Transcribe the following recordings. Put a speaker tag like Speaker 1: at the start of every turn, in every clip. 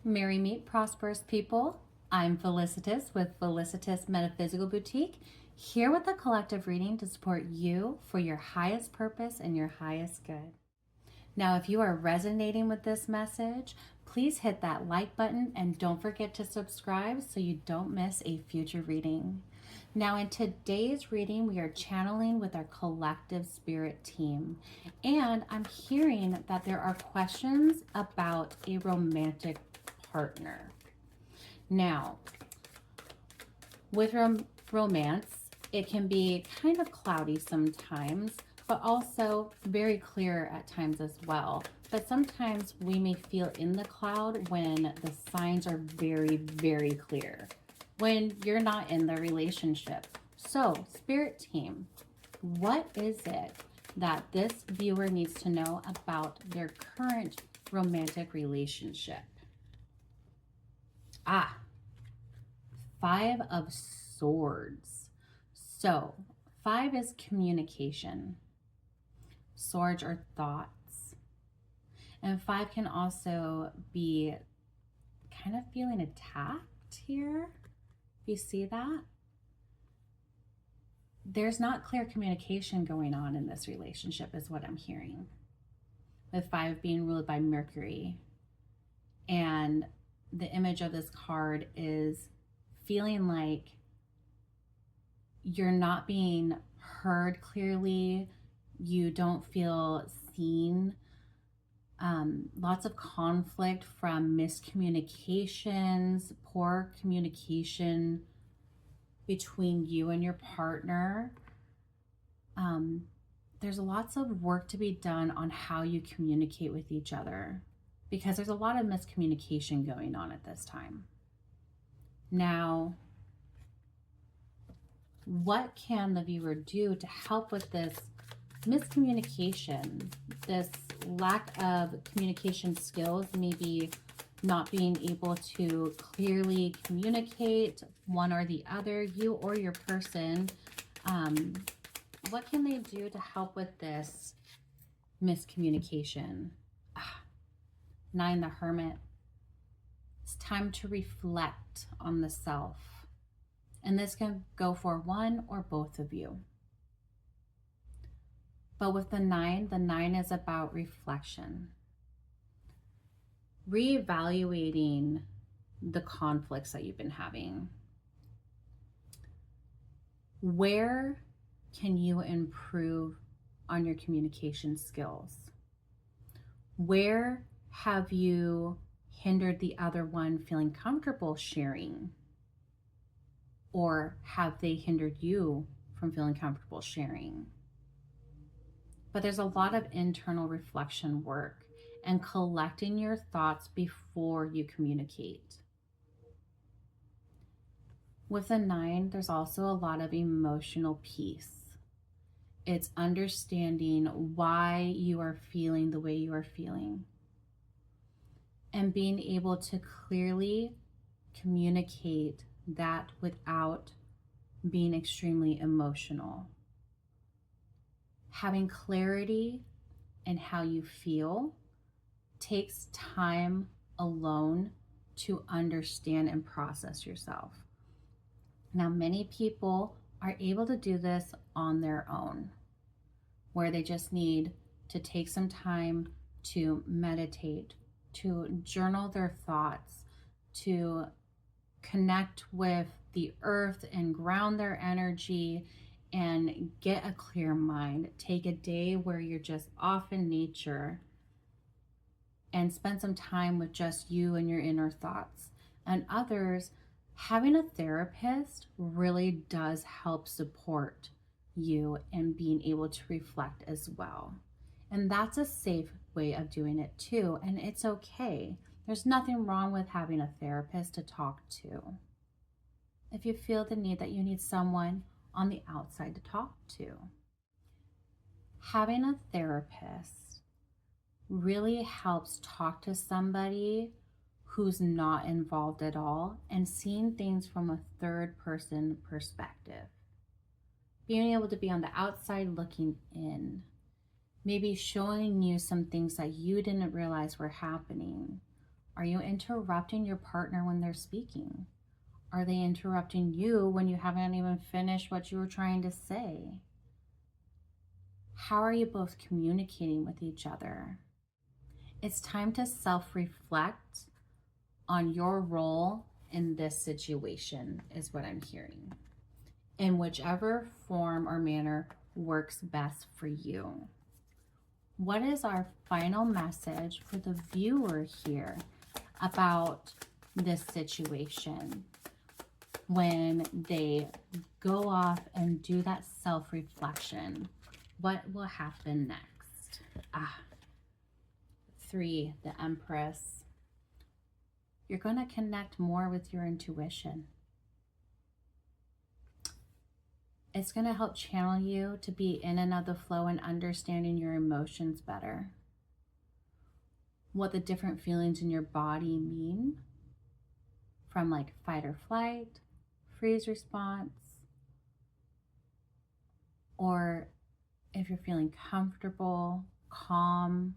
Speaker 1: Merry meet prosperous people. I'm Felicitas with Felicitas Metaphysical Boutique, here with a collective reading to support you for your highest purpose and your highest good. Now, if you are resonating with this message, please hit that like button and don't forget to subscribe so you don't miss a future reading. Now, in today's reading, we are channeling with our collective spirit team, and I'm hearing that there are questions about a romantic partner. Now, with romance, it can be kind of cloudy sometimes, but also very clear at times as well. But sometimes we may feel in the cloud when the signs are very, very clear, when you're not in the relationship. So, spirit team, what is it that this viewer needs to know about their current romantic relationship? Five of Swords. So, 5 is communication. Swords are thoughts. And 5 can also be kind of feeling attacked here. You see that? There's not clear communication going on in this relationship, is what I'm hearing. With 5 being ruled by Mercury. And the image of this card is feeling like you're not being heard clearly. You don't feel seen. Lots of conflict from miscommunications, poor communication between you and your partner. There's lots of work to be done on how you communicate with each other, because there's a lot of miscommunication going on at this time. Now, what can the viewer do to help with this miscommunication, this lack of communication skills, maybe not being able to clearly communicate one or the other, you or your person? What can they do to help with this miscommunication? 9, the Hermit. It's time to reflect on the self. And this can go for one or both of you. But with the 9 is about reflection. Reevaluating the conflicts that you've been having. Where can you improve on your communication skills? Where have you hindered the other one feeling comfortable sharing? Or have they hindered you from feeling comfortable sharing? But there's a lot of internal reflection work and collecting your thoughts before you communicate. With the 9, there's also a lot of emotional peace. It's understanding why you are feeling the way you are feeling, and being able to clearly communicate that without being extremely emotional. Having clarity in how you feel takes time alone to understand and process yourself. Now, many people are able to do this on their own, where they just need to take some time to meditate, to journal their thoughts, to connect with the earth and ground their energy and get a clear mind. Take a day where you're just off in nature and spend some time with just you and your inner thoughts. And others, having a therapist really does help support you in being able to reflect as well. And that's a safe way of doing it too. And it's okay. There's nothing wrong with having a therapist to talk to. If you feel the need that you need someone on the outside to talk to. Having a therapist really helps talk to somebody who's not involved at all and seeing things from a third person perspective. Being able to be on the outside looking in, maybe showing you some things that you didn't realize were happening, Are you interrupting your partner when they're speaking? Are they interrupting you when you haven't even finished what you were trying to say? How are you both communicating with each other? It's time to self-reflect on your role in this situation, is what I'm hearing, in whichever form or manner works best for you. What is our final message for the viewer here about this situation when they go off and do that self-reflection? What will happen next? 3, the Empress. You're going to connect more with your intuition. It's going to help channel you to be in and of the flow and understanding your emotions better. What the different feelings in your body mean, from like fight or flight, freeze response, or if you're feeling comfortable, calm,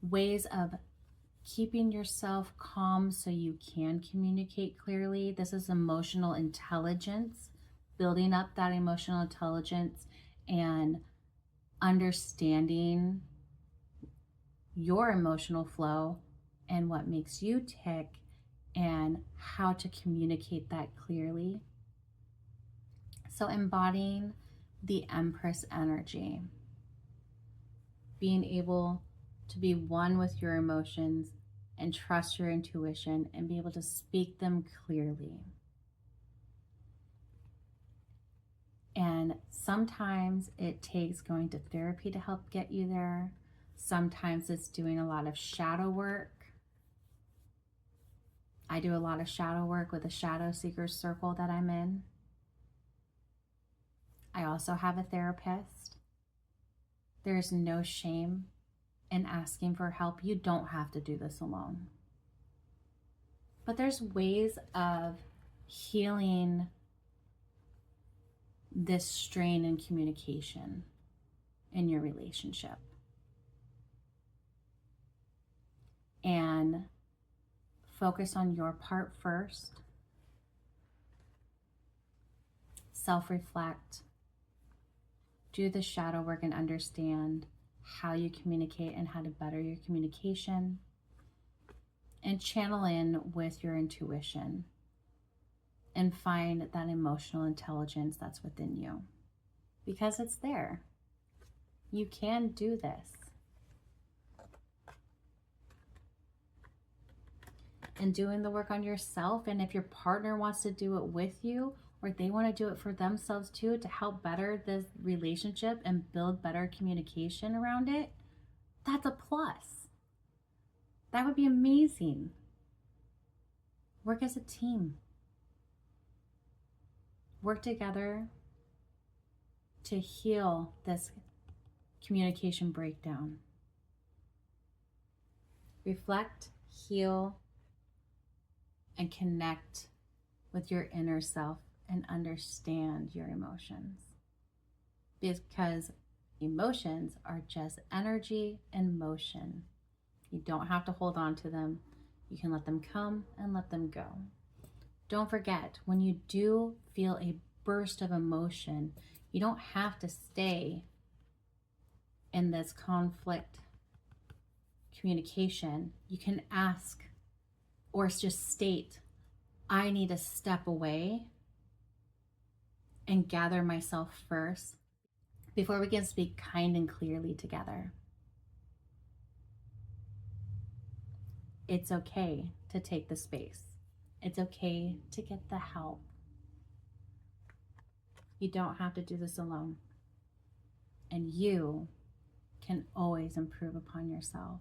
Speaker 1: ways of keeping yourself calm so you can communicate clearly. This is emotional intelligence, building up that emotional intelligence and understanding your emotional flow and what makes you tick and how to communicate that clearly. So embodying the Empress energy, being able to be one with your emotions and trust your intuition and be able to speak them clearly. And sometimes it takes going to therapy to help get you there. Sometimes it's doing a lot of shadow work. I do a lot of shadow work with a shadow seekers circle that I'm in. I also have a therapist. There's no shame in asking for help. You don't have to do this alone. But there's ways of healing this strain in communication in your relationship. And focus on your part first. Self-reflect. Do the shadow work and understand how you communicate and how to better your communication, and channel in with your intuition and find that emotional intelligence that's within you, because it's there. You can do this. And doing the work on yourself, and if your partner wants to do it with you or they want to do it for themselves too, to help better this relationship and build better communication around it, that's a plus. That would be amazing. Work as a team. Work together to heal this communication breakdown. Reflect, heal, and connect with your inner self and understand your emotions. Because emotions are just energy and motion. You don't have to hold on to them. You can let them come and let them go. Don't forget, when you do feel a burst of emotion, you don't have to stay in this conflict communication. You can ask or just state, I need to step away and gather myself first before we can speak kind and clearly together. It's okay to take the space. It's okay to get the help. You don't have to do this alone. And you can always improve upon yourself.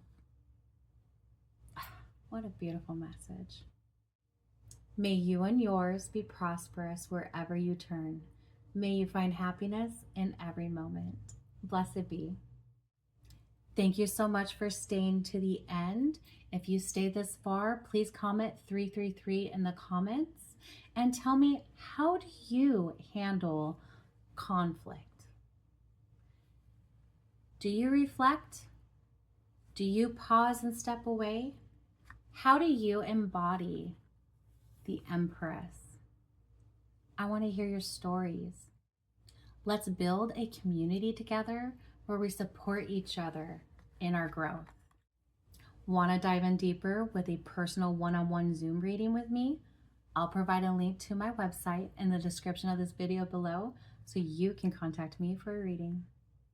Speaker 1: What a beautiful message. May you and yours be prosperous wherever you turn. May you find happiness in every moment. Blessed be. Thank you so much for staying to the end. If you stayed this far, please comment 333 in the comments and tell me, how do you handle conflict? Do you reflect? Do you pause and step away? How do you embody the Empress? I want to hear your stories. Let's build a community together where we support each other in our growth. Want to dive in deeper with a personal one-on-one Zoom reading with me? I'll provide a link to my website in the description of this video below so you can contact me for a reading.